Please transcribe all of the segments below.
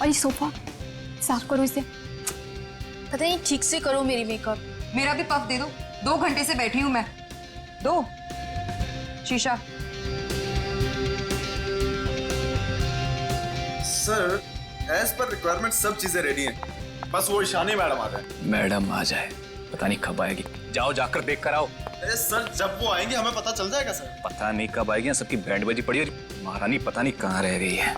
और ये सोफा साफ करो इसे। पता नहीं ठीक से करो मेरी मेकअप। मेरा भी पफ दे दो, 2 घंटे से बैठी हूं मैं। दो शीशा। सर एज पर रिक्वायरमेंट सब चीजें रेडी हैं, बस वो ईशानी मैडम आ जाए। मैडम आ जाए, पता नहीं कब आएगी। जाओ जाकर देख कर आओ। अरे सर जब वो आएंगे हमें पता चल जाएगा सर। पता नहीं कब आएगी, सबकी बैंड बजी पड़ी और महारानी पता नहीं कहाँ रह गई है।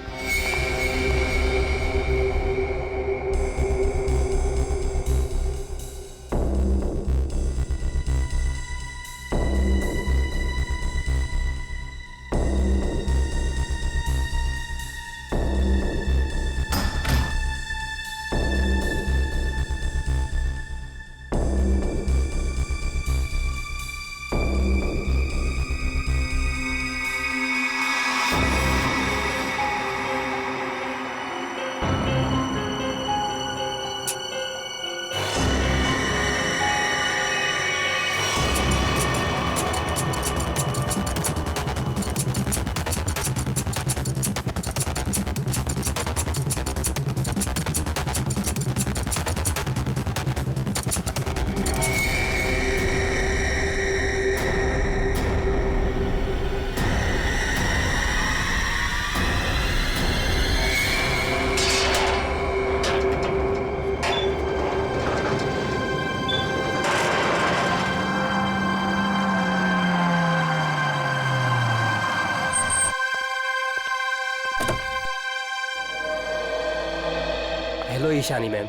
Hello Ishani ma'am.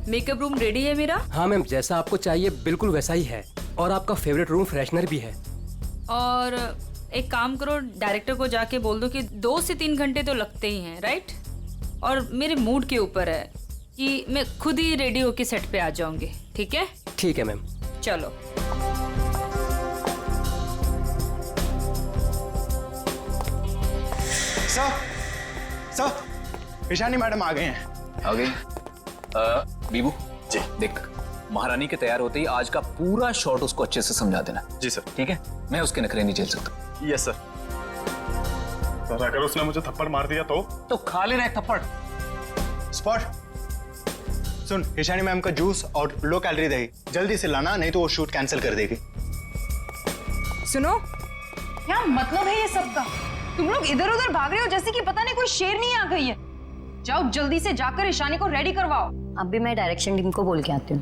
Makeup room ready है मेरा। हाँ मैम, जैसा आपको चाहिए बिल्कुल वैसा ही है, और आपका फेवरेट रूम फ्रेशनर भी है। और एक काम करो, डायरेक्टर को जाके बोल दो कि 2 से 3 घंटे तो लगते ही हैं, राइट? और मेरे मूड के ऊपर है कि मैं खुद ही रेडी होके सेट पे आ जाऊंगी। ठीक है? ठीक है मैम। चलो। सर ईशानी मैडम आ गए हैं। आ गई। बीबू जी देख, महारानी के तैयार होते ही आज का पूरा शॉट उसको अच्छे से समझा देना। जी सर। ठीक है, मैं उसके नखरे नहीं झेल सकता। Yes sir. सर अगर उसने मुझे थप्पड़ मार दिया तो खा लेना एक थप्पड़। स्पॉट सुन, ईशानी मैम का जूस और लो कैलोरी दही जल्दी से लाना, नहीं तो वो शूट कैंसिल कर देगी। सुनो, क्या मतलब है ये सब का? तुम लोग इधर उधर भाग रहे हो जैसे कि पता नहीं कोई शेरनी आ गई है। जाओ जल्दी से जाकर ईशानी को रेडी करवाओ। अब भी मैं डायरेक्शन टीम को बोल के आती हूँ।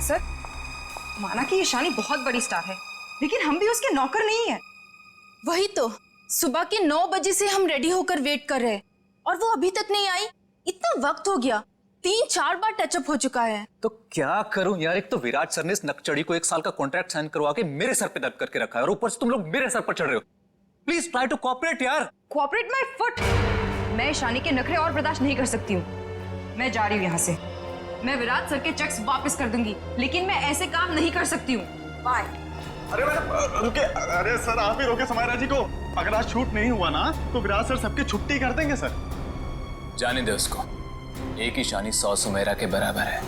सर, माना कि ईशानी बहुत बड़ी स्टार है, लेकिन हम भी उसके नौकर नहीं है। वही तो, सुबह के 9 बजे से हम रेडी होकर वेट कर रहे हैं और वो अभी तक नहीं आई। इतना वक्त हो गया, 3-4 बार टचअप हो चुका है। तो क्या करूं यार, एक तो विराट सर ने इस नकचड़ी को 1 साल का कॉन्ट्रैक्ट साइन करवा के मेरे सर पे दर्द करके रखा है, और ऊपर से तुम लोग मेरे सर पर चढ़ रहे हो। प्लीज ट्राई टू कोऑपरेट यार। Cooperate my foot. मैं ईशानी के नखरे और बर्दाश्त नहीं कर सकती हूँ। मैं जा रही हूँ यहाँ से। मैं विराट सर के चेक्स वापस कर दूंगी, लेकिन मैं ऐसे काम नहीं कर सकती हूँ। बाय। अरे मैडम रुके। अरे सर आप ही रोके समायरा जी को। अगर आज शूट नहीं हुआ ना तो विराट सर सबकी छुट्टी कर देंगे सर। जाने दे उसको, एक ईशानी 100 सुमेरा के बराबर है।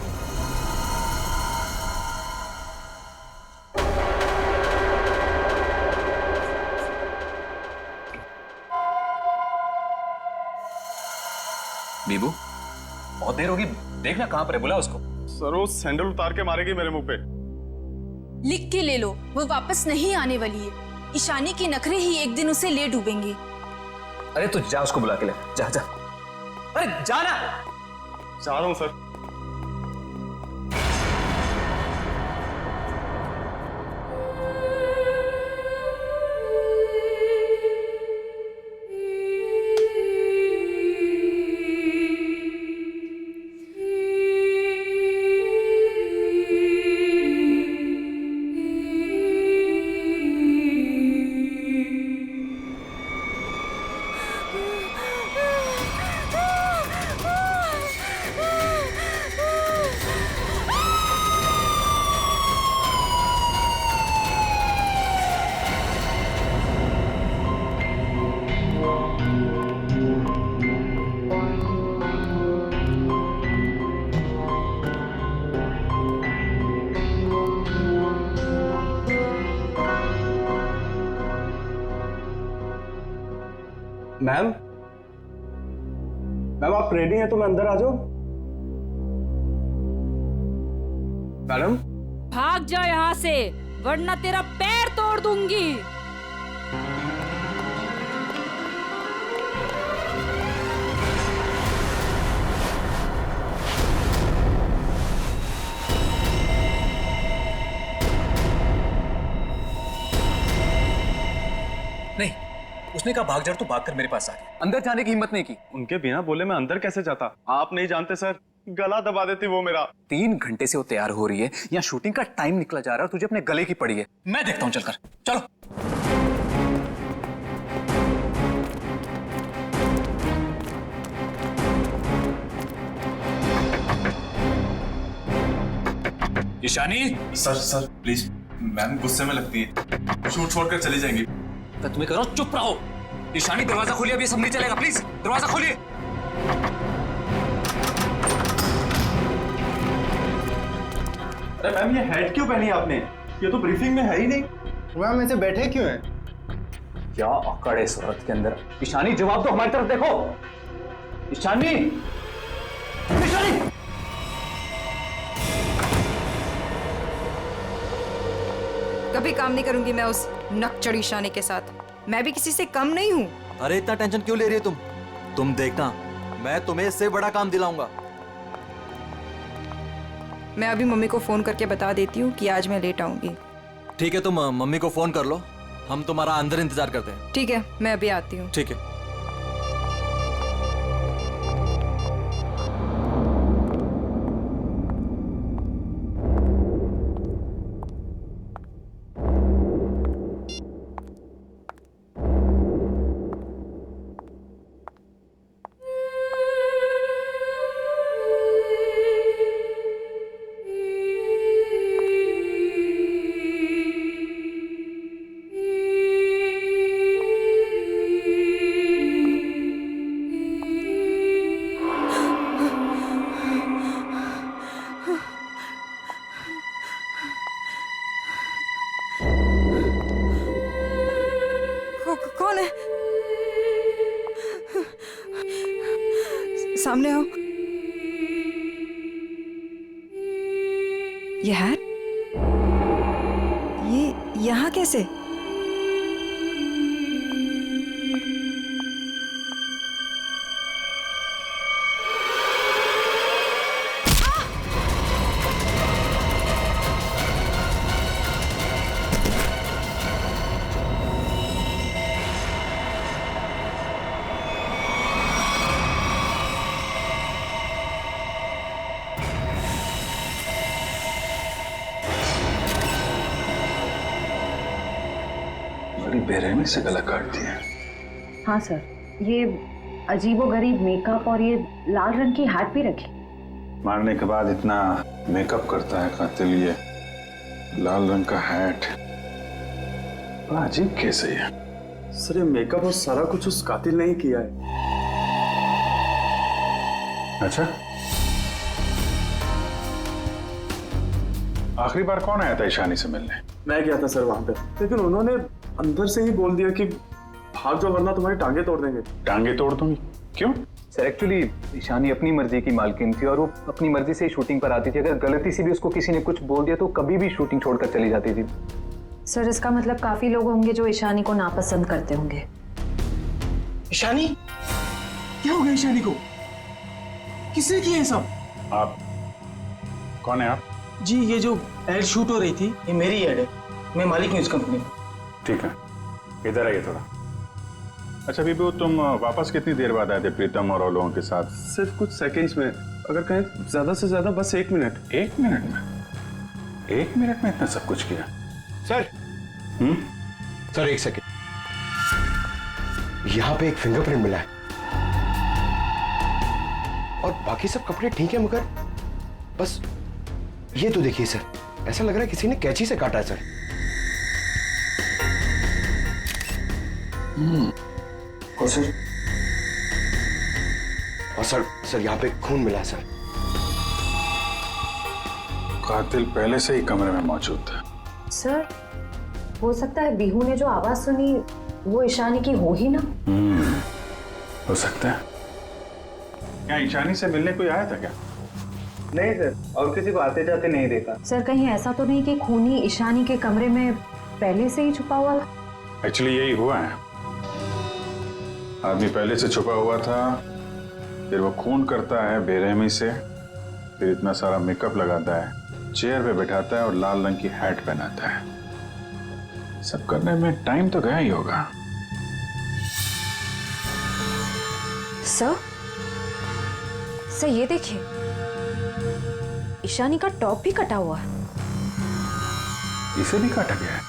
बीबू बहुत देर होगी, देखना कहां पर है, बुला उसको। सर वो सैंडल उतार के मारेगी मेरे मुंह पे। लिख के ले लो, वो वापस नहीं आने वाली है। ईशानी के नखरे ही एक दिन उसे ले डूबेंगे। अरे तू जा उसको बुला के ले, जा जा। अरे जाना। जा रहा हूं सर। मैम मैम आप रेडी हैं तो मैं अंदर आ जाऊं? मैडम भाग जा यहाँ से, वरना तेरा पैर तोड़ दूंगी। नहीं, उसने कहा भाग जा तो भागकर मेरे पास आ गया, अंदर जाने की हिम्मत नहीं की। उनके बिना बोले मैं अंदर कैसे जाता? आप नहीं जानते सर, गला दबा देती वो मेरा। 3 घंटे से वो तैयार हो रही है, यहाँ शूटिंग का टाइम निकला जा रहा है, तुझे अपने गले की पड़ी है। मैं देखता हूँ, चलकर चलो। ईशानी। सर प्लीज, मैम गुस्से में लगती है, शूट छोड़कर चली जाएंगी। तो तुम्हें करो, चुप रहो। ईशानी दरवाजा खोलिए, अभी सब नहीं चलेगा, प्लीज दरवाजा खोलिए। अरे मैम, ये हेड क्यों पहनी आपने? ये तो ब्रीफिंग में है ही नहीं। मैम ऐसे बैठे क्यों हैं? क्या अकड़ है इस औरत के अंदर। ईशानी जवाब दो, हमारी तरफ देखो। ईशानी, ईशानी। कभी काम नहीं करूंगी मैं उस नकचड़ी ईशानी के साथ। मैं भी किसी से कम नहीं हूँ। अरे इतना टेंशन क्यों ले रही हो तुम देखना, मैं तुम्हें इससे बड़ा काम दिलाऊंगा। मैं अभी मम्मी को फोन करके बता देती हूँ कि आज मैं लेट आऊंगी। ठीक है, तुम मम्मी को फोन कर लो, हम तुम्हारा अंदर इंतजार करते हैं। ठीक है, मैं अभी आती हूँ। ठीक है। कौन है? सामने आओ। ये हैट, ये यहाँ कैसे? बेरहमी से गला काट दिया। हाँ सर, ये अजीबोगरीब मेकअप और ये लाल रंग की हैट भी रखी। मारने के बाद इतना मेकअप करता है कातिल, ये लाल रंग का हैट बड़ा अजीब केस है ये। सर ये मेकअप और सारा कुछ उस कातिल ने ही किया है। अच्छा, आखिरी बार कौन आया था ईशानी से मिलने? मैं गया था सर वहां पे, लेकिन उन्होंने अंदर से ही बोल दिया कि भाग जाओ वरना तुम्हारी टांगे तोड़ देंगे। टांगे तोड़ दूंगी? क्यों? सर एक्चुअली ईशानी अपनी मर्जी की मालकिन थी और वो अपनी मर्जी से ही शूटिंग पर आती थी। अगर गलती से भी उसको किसी ने कुछ बोल दिया तो कभी भी शूटिंग छोड़कर चली जाती थी। सर इसका मतलब काफी लोग होंगे जो ईशानी को नापसंद करते होंगे। ईशानी? क्या हो गया ईशानी को? किसने किया ये सब? आप कौन है? आप जी ये जो एड शूट हो रही थी ये मेरी एड है, मैं मालिक हूँ इस कंपनी में। ठीक है, इधर आइए थोड़ा। अच्छा बीबू, तुम वापस कितनी देर बाद आए थे प्रीतम और लोगों के साथ? सिर्फ कुछ सेकंड्स में, अगर कहें ज्यादा से ज्यादा बस 1 मिनट। 1 मिनट में? 1 मिनट में इतना सब कुछ किया? सर सर 1 सेकेंड, यहाँ पे एक फिंगरप्रिंट मिला है और बाकी सब कपड़े ठीक है, मगर बस ये तो देखिए सर, ऐसा लग रहा है किसी ने कैंची से काटा है सर। और सर यहाँ पे खून मिला है सर। कातिल पहले से ही कमरे में मौजूद था। सर हो सकता है बिहू ने जो आवाज सुनी वो ईशानी की हो ही ना। हो सकता है। क्या ईशानी से मिलने कोई आया था क्या? नहीं सर, और किसी को आते जाते नहीं देखा। सर कहीं ऐसा तो नहीं कि खूनी ईशानी के कमरे में पहले से ही छुपा हुआ था? एक्चुअली यही हुआ है। आदमी पहले से छुपा हुआ था, फिर वो खून करता है बेरहमी से, फिर इतना सारा मेकअप लगाता है, चेयर पे बैठाता है और लाल रंग की हैट पहनाता है। सब करने में टाइम तो गया ही होगा। सर ये देखिए, ईशानी का टॉप भी कटा हुआ है। इसे भी काटा गया है?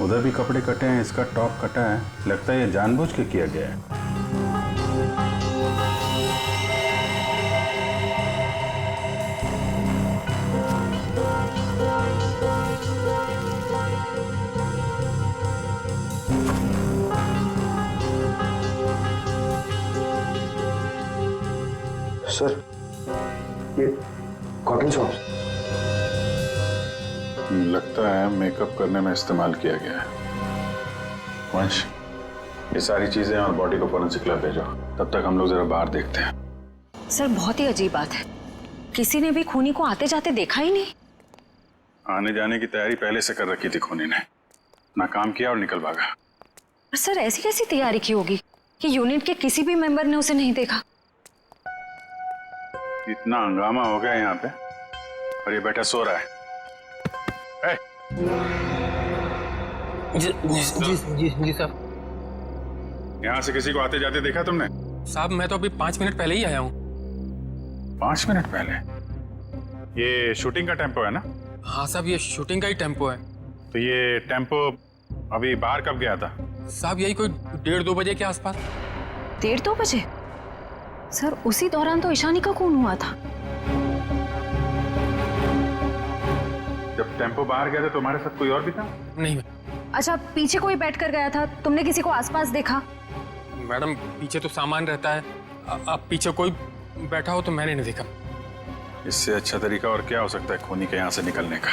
उधर भी कपड़े कटे हैं, इसका टॉप कटा है। लगता है ये जानबूझ के किया गया है। सर ये कॉटन सॉक्स लगता है मेकअप करने में इस्तेमाल किया गया है। वंश, ये सारी चीजें और बॉडी को फोरेंसिक लैब भेजो। तब तक हम लोग जरा बाहर देखते हैं। सर बहुत ही अजीब बात है, किसी ने भी खूनी को आते जाते देखा ही नहीं। आने जाने की तैयारी पहले से कर रखी थी खूनी ने, नाकाम किया और निकल भागा। पर सर ऐसी कैसी तैयारी की होगी कि यूनिट के किसी भी मेंबर ने उसे नहीं देखा? इतना हंगामा हो गया यहाँ पे और ये बैठा सो रहा है। जी साहब। यहाँ से किसी को आते जाते देखा तुमने? साहब मैं तो अभी 5 मिनट पहले ही आया हूँ। 5 मिनट पहले? ये शूटिंग का टेम्पो है ना? हाँ साहब, ये शूटिंग का ही टेम्पो है। तो ये टेम्पो अभी बाहर कब गया था? साहब यही कोई 1:30-2 बजे के आसपास। 1:30-2 बजे? सर उसी दौरान तो ईशानी का खून हुआ था। जब टेम्पो बाहर गया था तुम्हारे साथ कोई और भी था? नहीं। अच्छा, पीछे कोई बैठ कर गया था, तुमने किसी को आसपास देखा? मैडम पीछे तो सामान रहता है, अब पीछे कोई बैठा हो तो मैंने नहीं देखा। इससे अच्छा तरीका और क्या हो सकता है खूनी के यहाँ से निकलने का?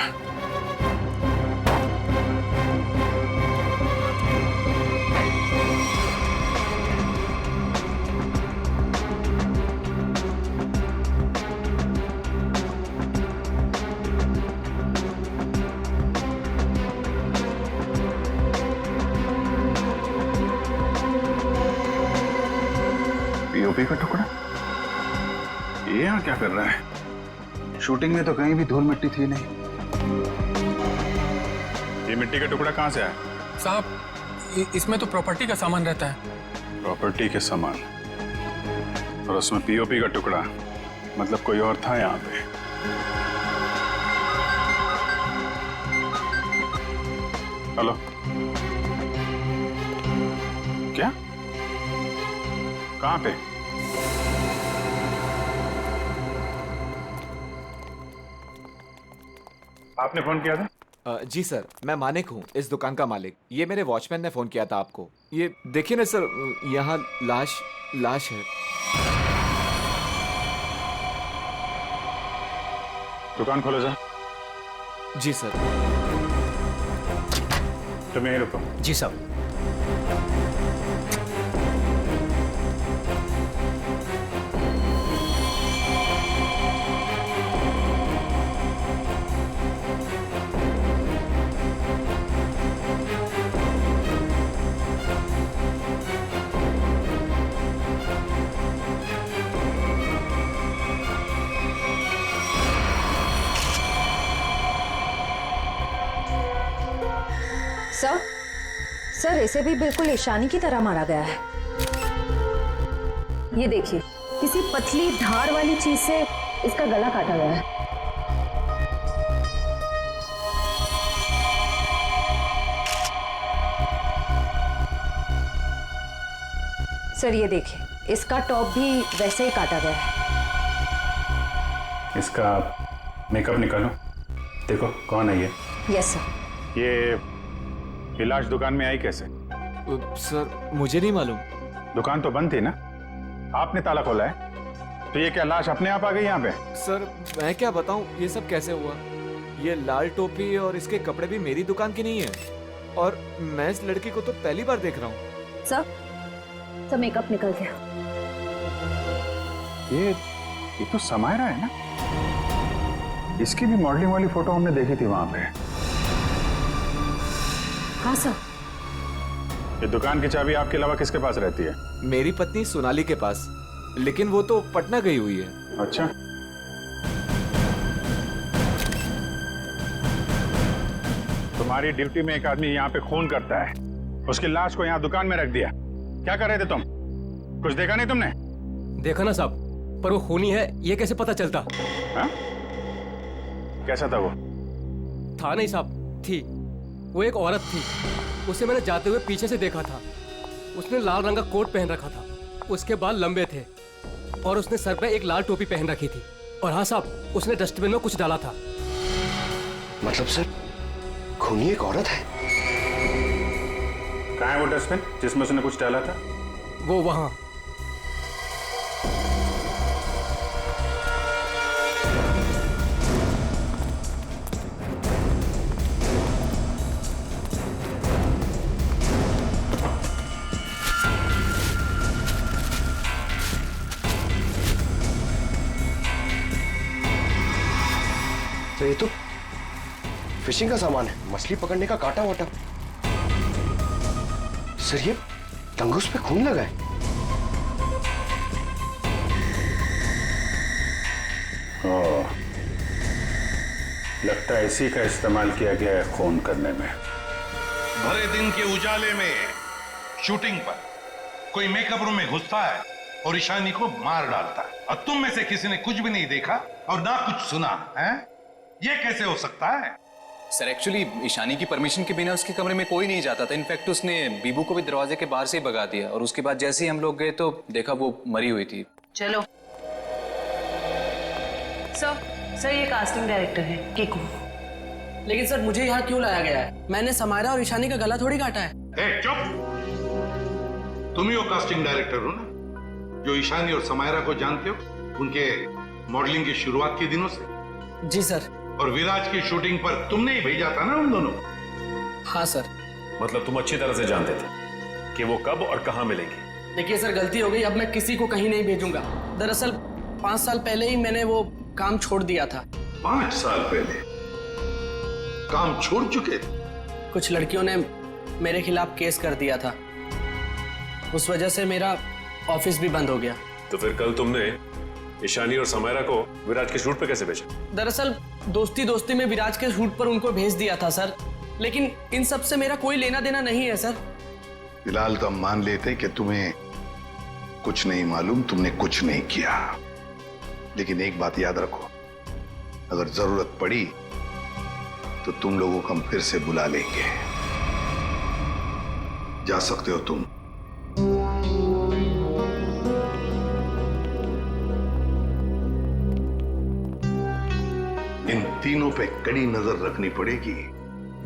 पीओपी का टुकड़ा? ये यहाँ क्या कर रहा है? शूटिंग में तो कहीं भी धूल मिट्टी थी नहीं। ये मिट्टी का टुकड़ा कहाँ से आया? साहब इसमें तो प्रॉपर्टी का सामान रहता है। प्रॉपर्टी के सामान और उसमें पीओपी का टुकड़ा, मतलब कोई और था यहाँ पे। हेलो, क्या? कहाँ पे? आपने फोन किया था? जी सर, मैं मानिक हूँ, इस दुकान का मालिक। ये मेरे वॉचमैन ने फोन किया था आपको। ये देखिए ना सर, यहाँ लाश है। दुकान खोलो जा। जी सर। तुम यहीं रुको। जी साहब। सर इसे भी बिल्कुल ईशानी की तरह मारा गया है। ये देखिए, किसी पतली धार वाली चीज से इसका गला काटा गया है। सर ये देखिए, इसका टॉप भी वैसे ही काटा गया है। इसका मेकअप निकालो, देखो कौन है ये। Yes sir. ये लाश दुकान में आई कैसे? सर मुझे नहीं मालूम। दुकान तो बंद थी ना, आपने ताला खोला है, तो ये क्या लाश अपने आप आ गई यहाँ पे? सर मैं क्या बताऊं, ये सब कैसे हुआ? ये लाल टोपी और इसके कपड़े भी मेरी दुकान की नहीं है, और मैं इस लड़की को तो पहली बार देख रहा हूँ। सर मेकअप निकल गया। ये तो समायरा है ना? इसकी भी मॉडलिंग वाली फोटो हमने देखी थी वहां पे। हाँ सर। ये दुकान की चाबी आपके अलावा किसके पास रहती है? मेरी पत्नी सोनाली के पास, लेकिन वो तो पटना गई हुई है। अच्छा, तुम्हारी ड्यूटी में एक आदमी यहाँ पे खून करता है, उसकी लाश को यहाँ दुकान में रख दिया। क्या कर रहे थे तुम? कुछ देखा नहीं तुमने? देखा ना साहब, पर वो खूनी है ये कैसे पता चलता? हा? कैसा था वो? था नहीं साहब, थी। वो एक औरत थी, उसे मैंने जाते हुए पीछे से देखा था। उसने लाल रंग का कोट पहन रखा था, उसके बाल लंबे थे और उसने सर पे एक लाल टोपी पहन रखी थी। और हाँ साहब, उसने डस्टबिन में कुछ डाला था। मतलब सर, खूनी एक औरत है? कहाँ है वो डस्टबिन जिसमें उसने कुछ डाला था? वो वहां। तो ये तो फिशिंग का सामान है, मछली पकड़ने का कांटा वाटा। सर ये टंगूस पे खून लगा है। लगता है इसी का इस्तेमाल किया गया है खून करने में। भरे दिन के उजाले में शूटिंग पर कोई मेकअप रूम में घुसता है और ईशानी को मार डालता है, और तुम में से किसी ने कुछ भी नहीं देखा और ना कुछ सुना है? ये कैसे हो सकता है? सर एक्चुअली ईशानी की परमिशन के बिना उसके कमरे में कोई नहीं जाता था। इनफैक्ट उसने बीबू को भी दरवाजे के बाहर से ही भगा दिया, और उसके बाद जैसे ही हम लोग गए तो देखा वो मरी हुई थी। चलो सर ये कास्टिंग डायरेक्टर है कीकू। लेकिन सर मुझे यहाँ क्यों लाया गया है? मैंने समायरा और ईशानी का गला थोड़ी काटा है। चुप! तुम ही वो कास्टिंग डायरेक्टर हो ना, जो ईशानी और समायरा को जानते हो उनके मॉडलिंग की शुरुआत के दिनों से? जी सर। और विराज की शूटिंग पर तुमने ही भेजा था ना उन दोनों? हाँ सर। मतलब तुम अच्छी तरह से जानते थे कि वो कब और कहां मिलेंगे? देखिए सर, गलती हो गई, अब मैं किसी को कहीं नहीं भेजूंगा। दरअसल 5 साल पहले ही मैंने वो काम छोड़ दिया था। 5 साल पहले काम छोड़ चुके थे? कुछ लड़कियों ने मेरे खिलाफ केस कर दिया था, उस वजह से मेरा ऑफिस भी बंद हो गया। तो फिर कल तुमने ईशानी और समायरा को विराज के शूट पे कैसे भेजा? दरअसल दोस्ती दोस्ती में विराज के शूट पर उनको भेज दिया था सर, लेकिन इन सब से मेरा कोई लेना देना नहीं है सर। फिलहाल तो हम मान लेते कि तुम्हें कुछ नहीं मालूम, तुमने कुछ नहीं किया। लेकिन एक बात याद रखो, अगर जरूरत पड़ी तो तुम लोगों को हम फिर से बुला लेंगे। जा सकते हो तुम। इन तीनों पे कड़ी नजर रखनी पड़ेगी।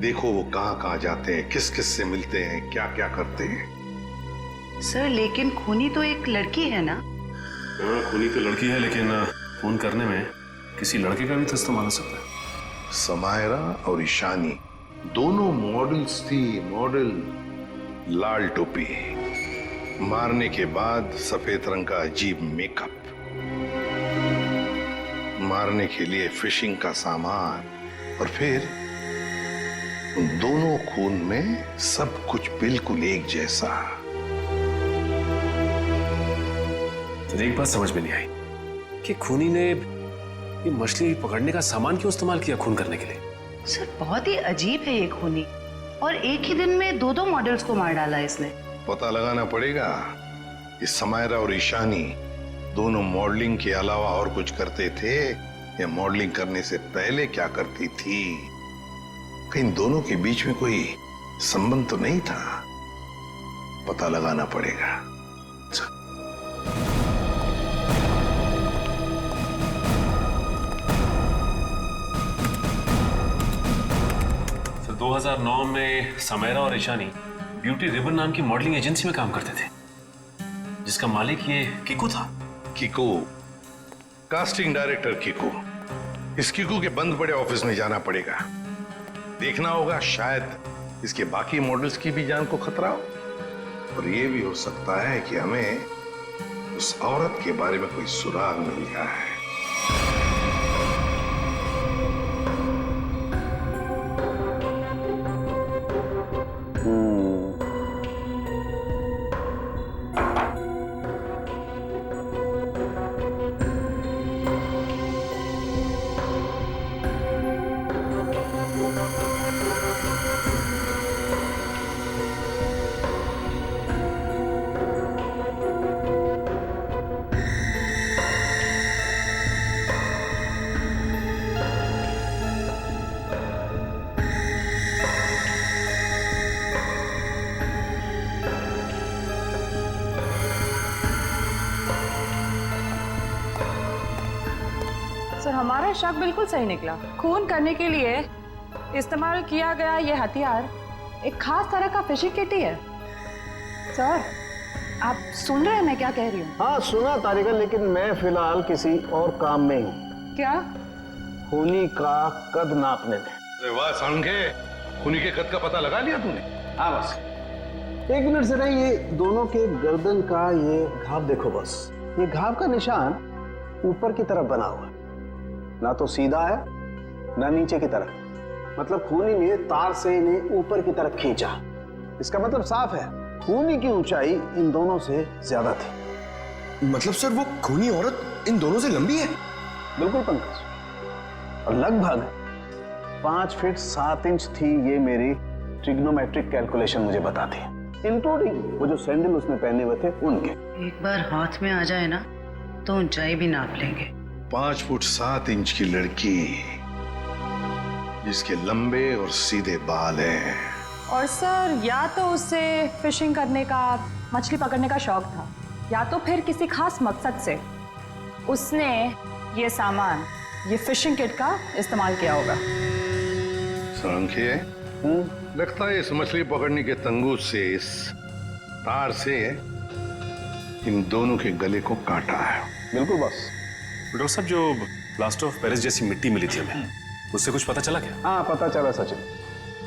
देखो वो कहां कहां जाते हैं, किस किस से मिलते हैं, क्या क्या करते हैं। सर लेकिन खूनी तो एक लड़की है ना? हाँ, खूनी तो लड़की है, लेकिन फोन करने में किसी लड़के का भी तो इस्तेमाल हो सकता है। समायरा और ईशानी दोनों मॉडल्स थी, मॉडल। लाल टोपी, मारने के बाद सफेद रंग का अजीब मेकअप, मारने के लिए फिशिंग का सामान, और फिर उन दोनों खून में सब कुछ बिल्कुल एक जैसा। तो एक बात समझ में नहीं आई कि खूनी ने ये मछली पकड़ने का सामान क्यों इस्तेमाल किया खून करने के लिए? सर बहुत ही अजीब है ये खूनी, और एक ही दिन में 2 मॉडल्स को मार डाला इसने। पता लगाना पड़ेगा कि समायरा और ईशानी दोनों मॉडलिंग के अलावा और कुछ करते थे, या मॉडलिंग करने से पहले क्या करती थी। कहीं दोनों के बीच में कोई संबंध तो नहीं था, पता लगाना पड़ेगा। तो 2009 में समायरा और ईशानी ब्यूटी रिबन नाम की मॉडलिंग एजेंसी में काम करते थे, जिसका मालिक ये कीकू था। Kiku, casting director Kiku. इस कीकू के बंद पड़े ऑफिस में जाना पड़ेगा, देखना होगा शायद इसके बाकी मॉडल्स की भी जान को खतरा हो। और ये भी हो सकता है कि हमें उस औरत के बारे में कोई सुराग मिल गया है। सर हमारा शक बिल्कुल सही निकला। खून करने के लिए इस्तेमाल किया गया ये हथियार एक खास तरह का फिशिंग किट ही है। सर आप सुन रहे हैं मैं क्या कह रही हूँ? हाँ सुना तारिका, लेकिन मैं फिलहाल किसी और काम में हूँ। क्या? खूनी का कद नापने में। अरे वाह सालुंखे, खूनी के कद का पता लगा लिया तूने? हाँ बस 1 मिनट जरा ये दोनों के गर्दन का ये घाव देखो बस। ये घाव का निशान ऊपर की तरफ बना हुआ है, ना तो सीधा है ना नीचे की तरफ। मतलब खूनी ने तार से इन्हें ऊपर की तरफ खींचा। इसका मतलब साफ है खूनी की ऊंचाई इन दोनों से ज्यादा थी। मतलब सर वो खूनी औरत इन दोनों से लंबी है? बिल्कुल पंकज, और लगभग 5 फीट 7 इंच थी। ये मेरी ट्रिग्नोमेट्रिक कैलकुलेशन मुझे बताती है, इंक्लूडिंग वो जो सैंडल उसने पहने हुए थे उनके। एक बार हाथ में आ जाए ना तो ऊंचाई भी नाप लेंगे। 5 फुट 7 इंच की लड़की जिसके लंबे और सीधे बाल हैं। और सर या तो उसे फिशिंग करने का, मछली पकड़ने का शौक था, या तो फिर किसी खास मकसद से उसने ये सामान, ये फिशिंग किट का इस्तेमाल किया होगा। सालुंखे, लगता है इस मछली पकड़ने के तंगूर से, इस तार से इन दोनों के गले को काटा है। बिल्कुल बस। डॉक्टर साहब, जो प्लास्टर ऑफ पेरिस जैसी मिट्टी मिली थी हमें, उससे कुछ पता चला क्या? हाँ पता चला सचिन।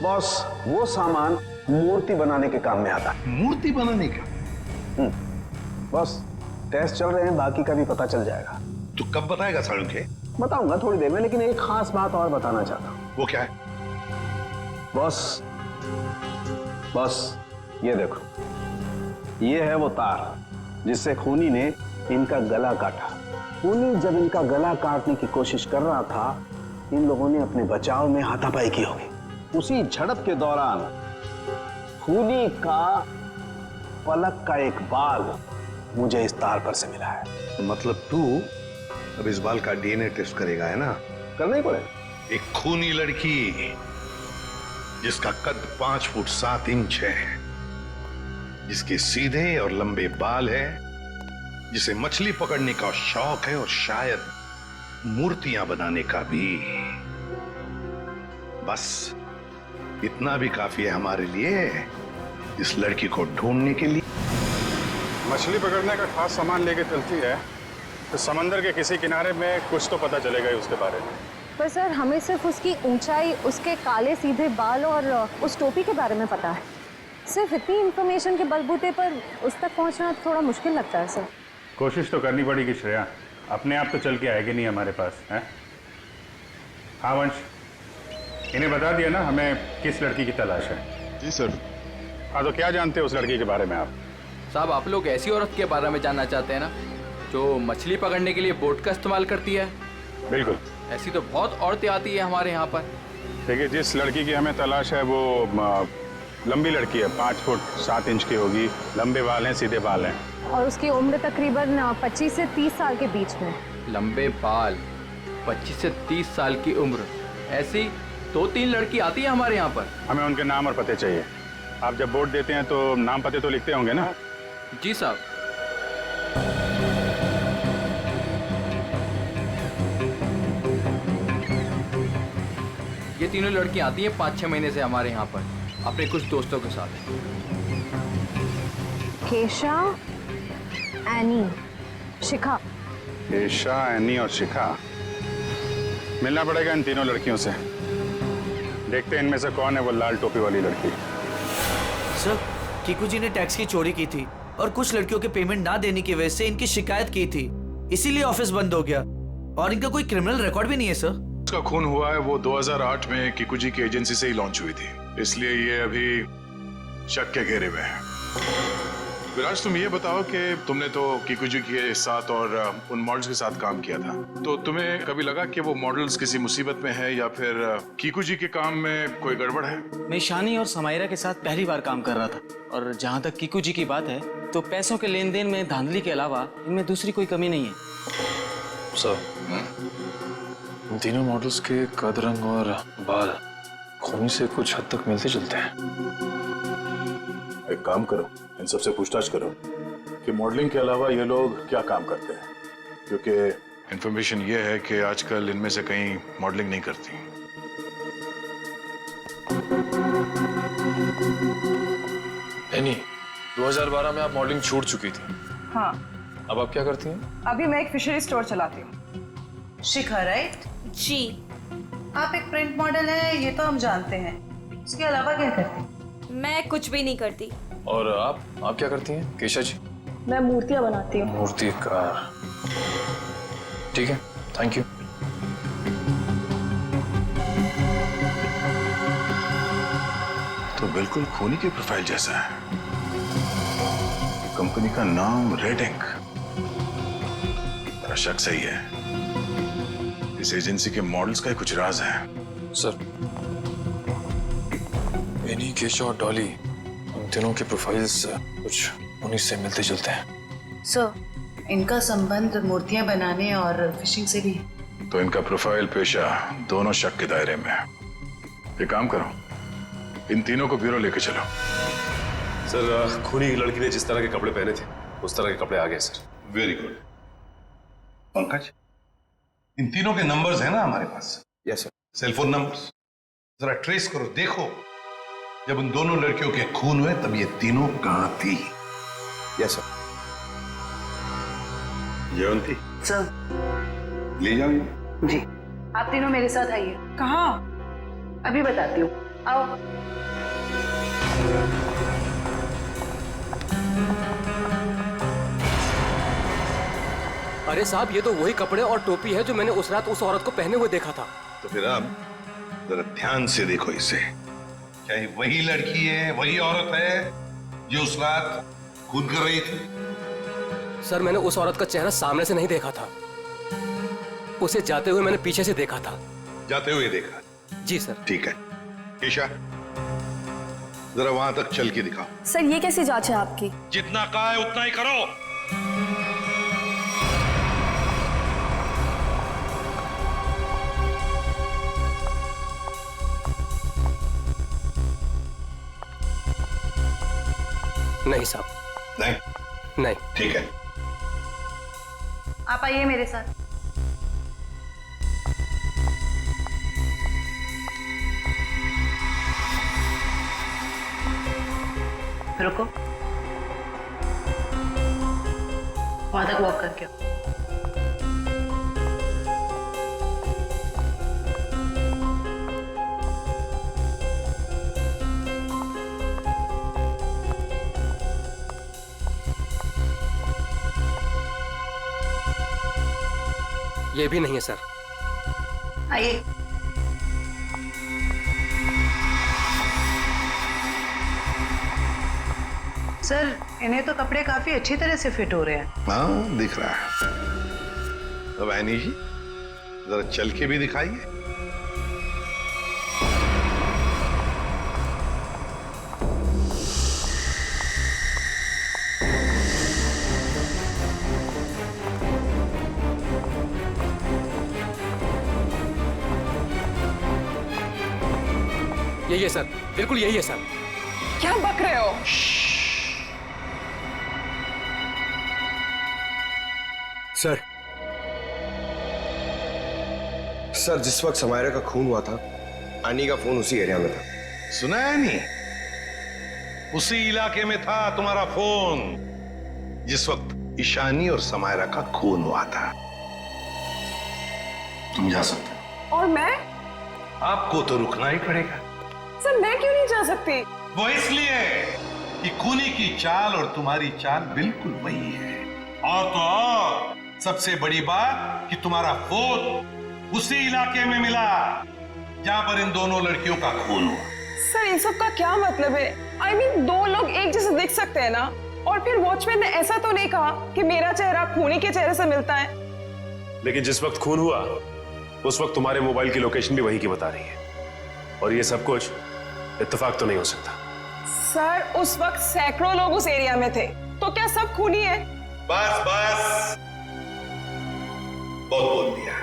बॉस वो सामान मूर्ति बनाने के काम में आता है। मूर्ति बनाने का? बॉस टेस्ट चल रहे हैं, बाकी का भी पता चल जाएगा। तो कब बताएगा सालुंखे? बताऊंगा थोड़ी देर में, लेकिन एक खास बात और बताना चाहता हूँ। वो क्या है? बॉस ये देखो, ये है वो तार जिससे खूनी ने इनका गला काटा। खूनी जब इनका गला काटने की कोशिश कर रहा था, इन लोगों ने अपने बचाव में हाथापाई की होगी। उसी झड़प के दौरान खूनी का पलक का एक बाल मुझे इस तार पर से मिला है। मतलब तू अब इस बाल का डीएनए टेस्ट करेगा, है ना? करना ही पड़ेगा। एक खूनी लड़की जिसका कद 5 फुट 7 इंच है, जिसके सीधे और लंबे बाल है, जिसे मछली पकड़ने का शौक है और शायद मूर्तियां बनाने का भी। बस इतना भी काफी है हमारे लिए इस लड़की को ढूंढने के लिए। मछली पकड़ने का खास सामान लेके चलती है तो समंदर के किसी किनारे में कुछ तो पता चलेगा ही उसके बारे में। पर सर हमें सिर्फ उसकी ऊंचाई, उसके काले सीधे बाल और उस टोपी के बारे में पता है। सिर्फ इतनी इंफॉर्मेशन के बलबूते पर उस तक पहुंचना थोड़ा मुश्किल लगता है सर। कोशिश तो करनी पड़ेगी श्रेया, अपने आप तो चल के आएगी नहीं हमारे पास है। हाँ वंश, इन्हें बता दिया ना हमें किस लड़की की तलाश है? जी सर। हाँ तो क्या जानते हैं उस लड़की के बारे में आप? साहब आप लोग ऐसी औरत के बारे में जानना चाहते हैं ना जो मछली पकड़ने के लिए बोट का इस्तेमाल करती है? बिल्कुल। ऐसी तो बहुत औरतें आती है हमारे यहाँ पर। देखिए जिस लड़की की हमें तलाश है वो लंबी लड़की है, 5 फुट 7 इंच की होगी, लंबे बाल हैं, सीधे बाल हैं, और उसकी उम्र तकरीबन 25 से 30 साल के बीच में। लंबे बाल, 25 से 30 साल की उम्र, ऐसी 2-3 लड़की आती है हमारे यहाँ पर। हमें उनके नाम और पते चाहिए। आप जब वोट देते हैं तो नाम पते तो लिखते होंगे ना? जी साहब। ये तीनों लड़कियां आती हैं 5-6 महीने से हमारे यहाँ पर अपने कुछ दोस्तों के साथ। केशा, एनी, शिखा। केशा, एनी और शिखा। मिलना पड़ेगा इन तीनों लड़कियों से। देखते हैं इनमें से कौन है वो लाल टोपी वाली लड़की। सर कीकू जी ने टैक्स की चोरी की थी, और कुछ लड़कियों के पेमेंट ना देने की वजह से इनकी शिकायत की थी, इसीलिए ऑफिस बंद हो गया। और इनका कोई क्रिमिनल रिकॉर्ड भी नहीं है सर। उसका खून हुआ है वो 2008 में किकुजी की एजेंसी से ही लॉन्च हुई थी, इसलिए ये अभी शक के घेरे में है। विराज, तुम ये बताओ कि तुमने तो किकुजी के साथ और उन मॉडल्स के साथ काम किया था, तो तुम्हें कभी लगा कि वो मॉडल्स किसी मुसीबत में है या फिर किकुजी के काम में कोई गड़बड़ है? मैं ईशानी और समायरा के साथ पहली बार काम कर रहा था, और जहाँ तक किकुजी की बात है तो पैसों के लेन देन में धांधली के अलावा इनमें दूसरी कोई कमी नहीं है। सर, इन तीनों मॉडल्स के कद, रंग और बाल खूनी से कुछ हद तक मिलते जुलते हैं। एक काम करो, इन सबसे पूछताछ करो कि मॉडलिंग के अलावा ये लोग क्या काम करते हैं, क्योंकि इंफॉर्मेशन ये है कि आजकल इनमें से कहीं मॉडलिंग नहीं करती। एनी, 2012 में आप मॉडलिंग छूट चुकी थी। हाँ, अब आप क्या करती हैं? अभी मैं एक फिशरी स्टोर चलाती हूँ। शिखा, राइट? जी। आप एक प्रिंट मॉडल है, ये तो हम जानते हैं। इसके अलावा क्या करती हैं? मैं कुछ भी नहीं करती। और आप क्या करती हैं केशा जी? मैं मूर्तियाँ बनाती हूँ। मूर्तिकार, ठीक है, थैंक यू। तो बिल्कुल खूनी की प्रोफाइल जैसा है। कंपनी का नाम रेड इंक, मेरा शक सही है। इस एजेंसी के मॉडल्स का ही कुछ राज है। सर, एनी, केशा और डॉली, उन तीनों के प्रोफाइल्स कुछ उन्हीं से मिलते जुलते हैं। सर, इनका संबंध मूर्तियां बनाने और फिशिंग से भी है। तो इनका प्रोफाइल, पेशा दोनों शक के दायरे में है। एक काम करो, इन तीनों को ब्यूरो लेके चलो। सर, खूनी लड़की ने जिस तरह के कपड़े पहने थे उस तरह के कपड़े आ गए सर। Very good. पंकज, इन तीनों के नंबर्स हैं ना हमारे पास? Yes sir. सेलफोन नंबर्स जरा ट्रेस करो, देखो जब उन दोनों लड़कियों के खून हुए तब ये तीनों कहां थी। Yes sir. जयंती, सर। ले जाओ जी, आप तीनों मेरे साथ आइए। कहाँ? अभी बताती हूँ, आओ। अरे साहब, ये तो वही कपड़े और टोपी है जो मैंने उस रात उस औरत को पहने हुए देखा था। तो फिर अब जरा ध्यान से देखो इसे। क्या ये वही लड़की है, वही औरत है जो उस रात खून कर रही थी? सर, मैंने उस औरत का चेहरा सामने से नहीं देखा था, उसे जाते हुए मैंने पीछे से देखा था। जाते हुए देखा? जी सर। ठीक है, केशा जरा वहां तक चल के दिखाओ। सर, ये कैसी जांच है आपकी? जितना कहा है उतना ही करो। नहीं साहब। नहीं? नहीं। ठीक है, आप आइए मेरे साथ। रुको, वहां तक वॉक करके आओ। ये भी नहीं है सर। आइए। सर, इन्हें तो कपड़े काफी अच्छी तरह से फिट हो रहे हैं। हाँ, दिख रहा है। अब ऐनी जी जरा चल के भी दिखाइए। यही है सर, बिल्कुल यही है सर। क्या बक रहे हो? सर, जिस वक्त समायरा का खून हुआ था, आनी का फोन उसी एरिया में था। सुना है नहीं? उसी इलाके में था तुम्हारा फोन जिस वक्त ईशानी और समायरा का खून हुआ था। तुम जा सकते हो। और मैं? आपको तो रुकना ही पड़ेगा। सर, मैं क्यों नहीं जा सकती? वो इसलिए कि खूनी की चाल और तुम्हारी चाल बिल्कुल वही है। और तो और सबसे बड़ी बात कि तुम्हारा फोन उसी इलाके में मिला जहां पर इन दोनों लड़कियों का खून हुआ। सर इन सब का क्या मतलब है? I mean, दो लोग एक जैसे दिख सकते हैं ना? और फिर वॉचमैन ने ऐसा तो नहीं कहा कि मेरा चेहरा खूनी के चेहरे से मिलता है। लेकिन जिस वक्त खून हुआ उस वक्त तुम्हारे मोबाइल की लोकेशन भी वही की बता रही है, और ये सब कुछ इत्तेफाक तो नहीं हो सकता। सर उस वक्त सैकड़ों लोग उस एरिया में थे, तो क्या सब खूनी है? बस बस, बहुत बोल दिया।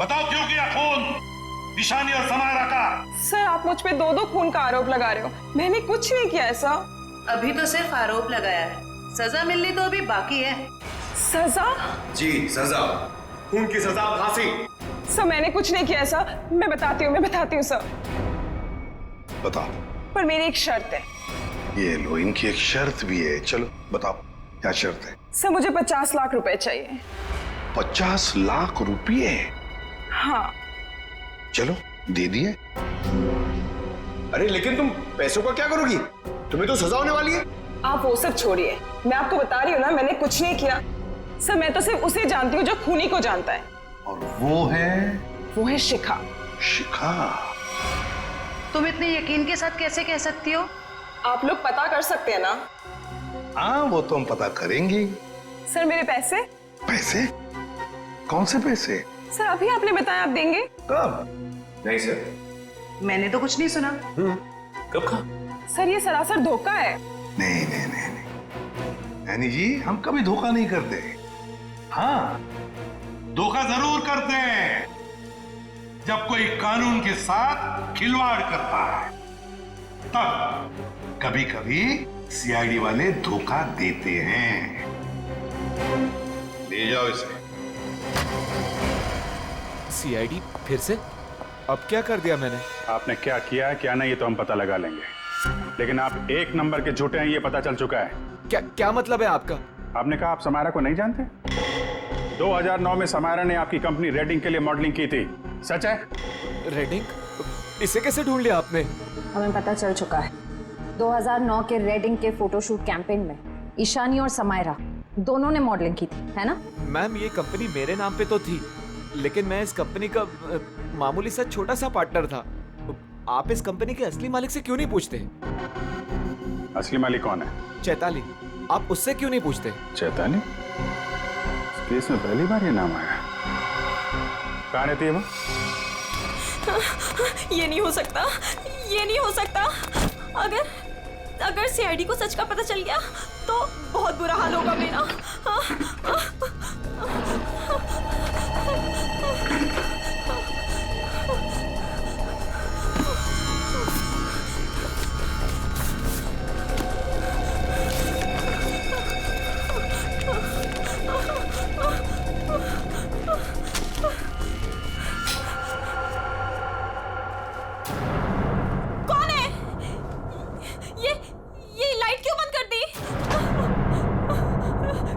बताओ क्यों किया खून ईशानी और समायरा का? सर आप मुझ पे दो दो खून का आरोप लगा रहे हो, मैंने कुछ नहीं किया ऐसा। अभी तो सिर्फ आरोप लगाया है, सजा मिलनी तो अभी बाकी है। सजा? जी सजा, खून की सजा फांसी। सर मैंने कुछ नहीं किया ऐसा, मैं बताती हूँ सर। बताओ। पर मेरी एक शर्त है। ये लो, इनकी एक शर्त भी है। चलो बताओ क्या शर्त है? सर मुझे 50 लाख रुपए चाहिए। 50 लाख रुपये? हाँ। चलो दे दिए। अरे लेकिन तुम पैसों का क्या करोगी? तुम्हें तो सजा होने वाली है। आप वो सब छोड़िए, मैं आपको बता रही हूँ ना, मैंने कुछ नहीं किया। सर मैं तो सिर्फ उसे जानती हूँ जो खूनी को जानता है। और वो है शिखा। शिखा? तुम इतने यकीन के साथ कैसे कह सकती हो? आप लोग पता कर सकते हैं ना? हाँ वो तो हम पता करेंगे। सर मेरे पैसे? पैसे? कौन से पैसे? सर अभी आपने बताया आप देंगे। कब? नहीं सर, मैंने तो कुछ नहीं सुना। कब कहा? सर ये सरासर धोखा है। नहीं नहीं नहीं नहीं, यानी जी हम कभी धोखा नहीं करते। हाँ धोखा जरूर करते हैं जब कोई कानून के साथ खिलवाड़ करता है, तब कभी कभी सीआईडी वाले धोखा देते हैं। ले जाओ इसे। सीआईडी फिर से? अब क्या कर दिया मैंने? आपने क्या किया है क्या नहीं ये तो हम पता लगा लेंगे, लेकिन आप एक नंबर के झूठे हैं ये पता चल चुका है। क्या मतलब है आपका? आपने कहा आप समायरा को नहीं जानते? 2009 में समायरा ने आपकी कंपनी रेडिंग के लिए मॉडलिंग की थी, सच है? रेडिंग? इसे कैसे ढूंढ लिया आपने? हमें पता चल चुका है। 2009 के रेडिंग के फोटोशूट कैंपेन में ईशानी और समायरा दोनों ने मॉडलिंग की थी, है ना? मैम ये कंपनी मेरे नाम पे तो थी, लेकिन मैं इस कंपनी का मामूली सा छोटा सा पार्टनर था। आप इस कंपनी के असली मालिक से क्यों नहीं पूछते? असली मालिक कौन है? चैताली। आप उससे क्यों नहीं पूछते? चैताली? इस केस में पहली बार ये नाम आया। कहाँ रहती है वो? ये नहीं हो सकता, ये नहीं हो सकता। अगर सीआईडी को सच का पता चल गया तो बहुत बुरा हाल होगा मेरा। कौन है? ये लाइट क्यों बंद कर दी?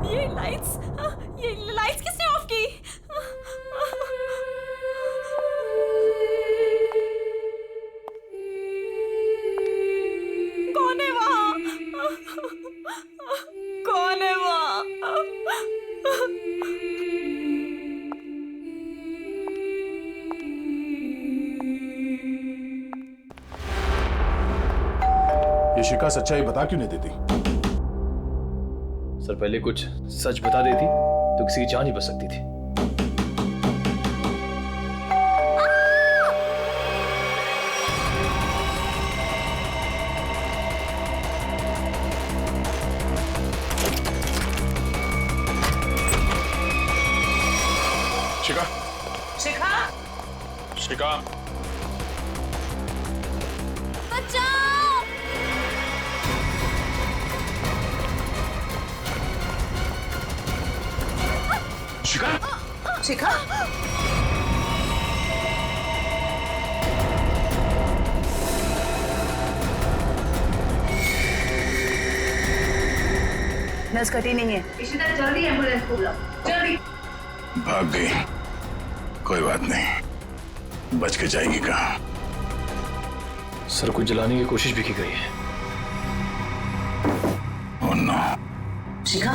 ये लाइट्स किसने ऑफ की? कौन है वहां? कौन है वहां? ये शिखा सच्चाई बता क्यों नहीं देती? सर पहले कुछ सच बता देती तो किसी की जान ही बच सकती थी। शिखा, शिखा, शिखा, शिखा, शिखा, नस कटी नहीं है। इशिता जल्दी एम्बुलेंस को बुलाओ, जल्दी। भाग गई, कोई बात नहीं, बच के जाएगी कहाँ? सर को जलाने की कोशिश भी की गई है। दोनों। शिखा,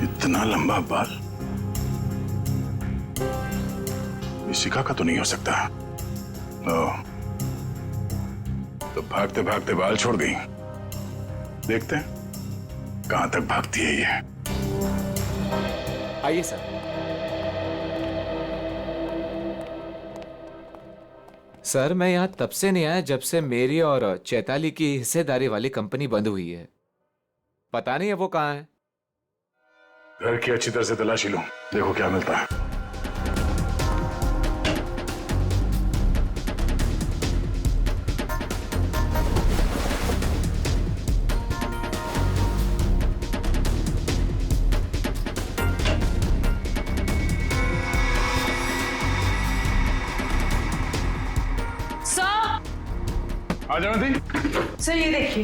इतना लंबा बाल ये शिखा का तो नहीं हो सकता। तो भागते भागते बाल छोड़ दी। देखते हैं कहां तक भागती है ये। आइए सर। सर मैं यहाँ तब से नहीं आया जब से मेरी और चैताली की हिस्सेदारी वाली कंपनी बंद हुई है। पता नहीं है वो कहाँ है। घर की अच्छी तरह से तलाशी लो, देखो क्या मिलता है। आ जाओ दी। सर ये देखिए,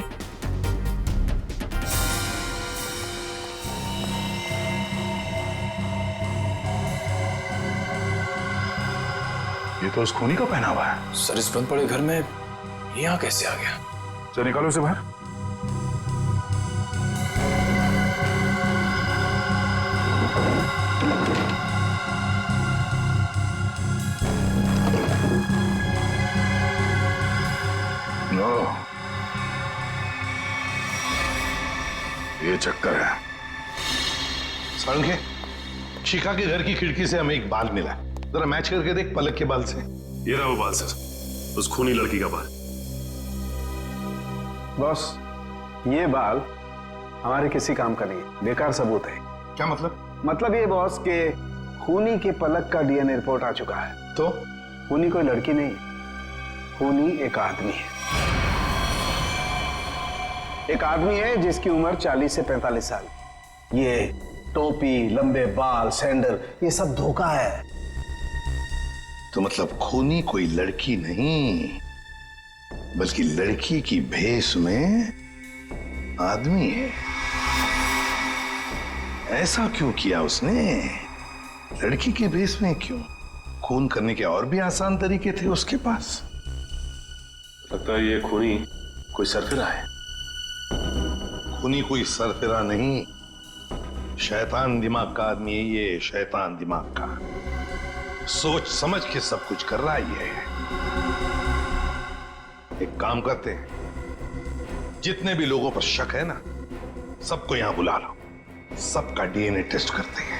ये तो उस खूनी का पहना हुआ है। सर इस बंद पड़े घर में यहाँ कैसे आ गया? चलो निकालो उसे बाहर। नो, ये चक्कर है। सारंगे, शिखा के घर की खिड़की से हमें एक बाल मिला। जरा मैच करके देख पलक के बाल से। ये रहा वो बाल सर, उस खूनी लड़की का बाल। बॉस, ये बाल हमारे किसी काम का नहीं है, बेकार सबूत है। क्या मतलब? मतलब ये बॉस के खूनी के पलक का डीएनए रिपोर्ट आ चुका है। तो खूनी कोई लड़की नहीं है, खूनी एक आदमी है। एक आदमी है जिसकी उम्र 40 से 45 साल। ये टोपी, लंबे बाल, सैंडल, ये सब धोखा है। तो मतलब खूनी कोई लड़की नहीं, बल्कि लड़की की भेष में आदमी है। ऐसा क्यों किया उसने? लड़की के भेष में क्यों? खून करने के और भी आसान तरीके थे उसके पास। लगता है ये खूनी कोई सरफिरा है। खूनी कोई सरफिरा नहीं, शैतान दिमाग का आदमी है ये, शैतान दिमाग का। सोच समझ के सब कुछ कर रहा है ये। एक काम करते हैं, जितने भी लोगों पर शक है ना, सबको यहां बुला लो, सबका डीएनए टेस्ट करते हैं।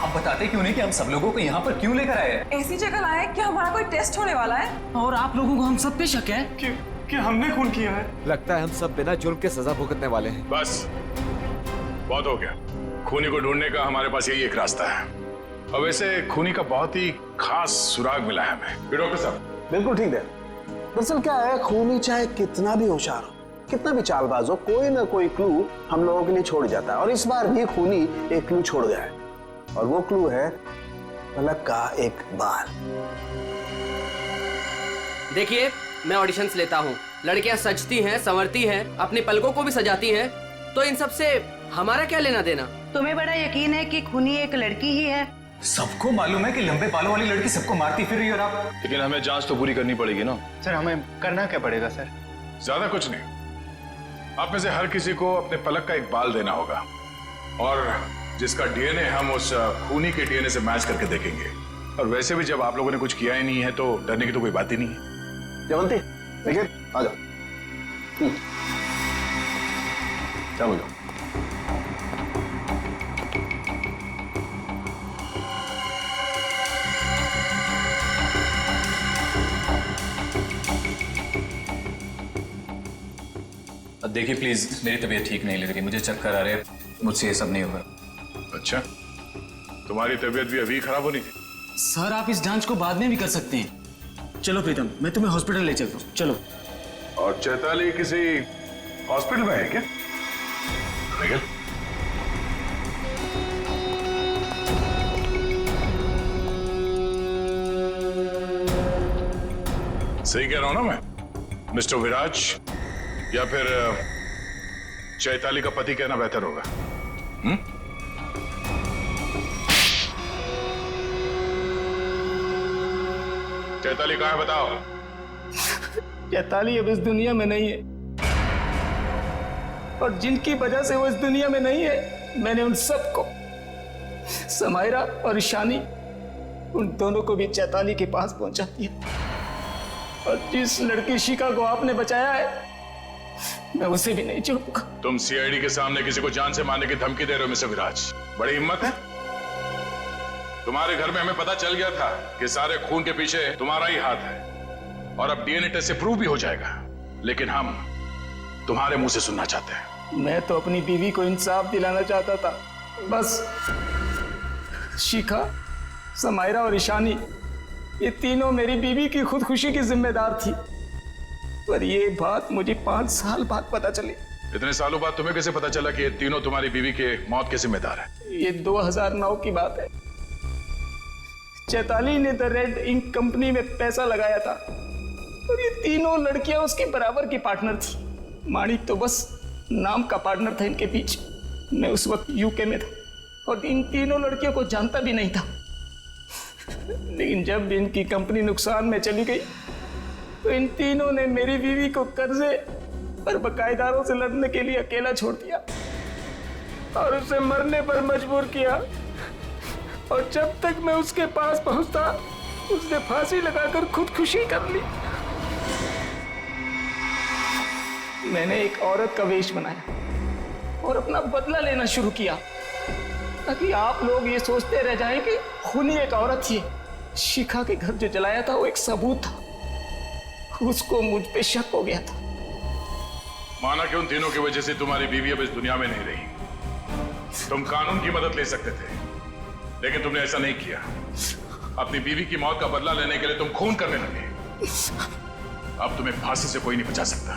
आप बताते क्यों नहीं कि हम सब लोगों को यहाँ पर क्यों लेकर आए हैं? ऐसी जगह लाए हैं कि हमारा कोई टेस्ट होने वाला है और आप लोगों को हम सब पे शक है कि हमने खून किया है। लगता है हम सब बिना जुर्म के सजा भुगतने वाले हैं। बस बहुत हो गया। खूनी को ढूंढने का हमारे पास यही एक रास्ता है। और वैसे खूनी का बहुत ही खास सुराग मिला है हमें। डॉक्टर साहब बिल्कुल ठीक है। दरअसल क्या है, खूनी चाहे कितना भी होशियार हो, कितना भी चालबाज हो, कोई ना कोई क्लू हम लोगों के लिए छोड़ जाता है। और इस बार भी खूनी एक क्लू छोड़ गया है, और वो क्लू है पलक का एक बाल। देखिए, मैं ऑडिशंस लेता हूँ। लड़कियां सजती हैं, संवरती हैं, अपनी पलकों को भी सजाती हैं, तो इन सब से हमारा क्या लेना देना? तुम्हें बड़ा यकीन है कि खूनी एक लड़की ही है? सबको मालूम है कि लंबे बालों वाली लड़की सबको मारती फिर रही है और आप। लेकिन हमें जांच तो पूरी करनी पड़ेगी ना। सर हमें करना क्या पड़ेगा सर? ज्यादा कुछ नहीं, आप में से हर किसी को अपने पलक का एक बाल देना होगा, और जिसका डीएनए हम उस खूनी के डीएनए से मैच करके देखेंगे। और वैसे भी जब आप लोगों ने कुछ किया ही नहीं है तो डरने की तो कोई बात ही नहीं है। जयवंती, देखिए, आ जाओ। चलो जाओ। देखिए प्लीज, मेरी तबीयत ठीक नहीं लग रही, मुझे चक्कर आ रहे हैं, मुझसे ये सब नहीं होगा। अच्छा, तुम्हारी तबीयत भी अभी खराब होनी थी? सर आप इस जांच को बाद में भी कर सकते हैं। चलो प्रीतम, मैं तुम्हें हॉस्पिटल ले चलता हूँ, चलो। और चैताली किसी हॉस्पिटल में है क्या? निकल। सही कह रहा हूं ना मैं? मिस्टर विराज या फिर चैताली का पति कहना बेहतर होगा। चैताली कहाँ है बताओ। चैताली अब इस दुनिया में नहीं है, और जिनकी वजह से वो इस दुनिया में नहीं है, मैंने उन सबको, समायरा और ईशानी, उन दोनों को भी चैताली के पास पहुंचा दिया। और जिस लड़की शिखा को आपने बचाया है, मैं उसे भी नहीं छोड़ूंगा। तुम सीआईडी के सामने किसी को जान से मारने की धमकी दे रहे हो मिस्टर विराज, बड़ी हिम्मत है तुम्हारे। घर में हमें पता चल गया था कि सारे खून के पीछे तुम्हारा ही हाथ है, और अब डीएनए टेस्ट से प्रूव भी हो जाएगा, लेकिन हम तुम्हारे मुंह से सुनना चाहते हैं। मैं तो अपनी बीवी को इंसाफ दिलाना चाहता था, बस शिखा, समायरा और ईशानी, ये तीनों मेरी बीवी की खुदकुशी की जिम्मेदार थी, पर ये बात मुझे 5 साल बाद पता चली। इतने सालों बाद तुम्हें कैसे पता चला कि ये तीनों तुम्हारी बीवी के मौत के जिम्मेदार है? ये 2009 की बात है। चैताली ने द रेड इंक कंपनी में पैसा लगाया था, और ये तीनों लड़कियां उसकी बराबर की पार्टनर थी। माणिक तो बस नाम का पार्टनर था इनके बीच। मैं उस वक्त यूके में था और इन तीनों लड़कियों को जानता भी नहीं था, लेकिन जब इनकी कंपनी नुकसान में चली गई तो इन तीनों ने मेरी बीवी को कर्जे पर बकायेदारों से लड़ने के लिए अकेला छोड़ दिया और उसे मरने पर मजबूर किया। और जब तक मैं उसके पास पहुंचता, उसने फांसी लगाकर खुदकुशी कर ली। मैंने एक औरत का वेश बनाया और अपना बदला लेना शुरू किया, ताकि आप लोग ये सोचते रह जाएं कि खूनी एक औरत थी। शिखा के घर जो जलाया था वो एक सबूत था, उसको मुझ पे शक हो गया था। माना कि उन तीनों की वजह से तुम्हारी बीवी अब इस दुनिया में नहीं रही। तुम कानून की मदद ले सकते थे, लेकिन तुमने ऐसा नहीं किया। अपनी बीवी की मौत का बदला लेने के लिए तुम खून करने लगे। अब तुम्हें फांसी से कोई नहीं बचा सकता।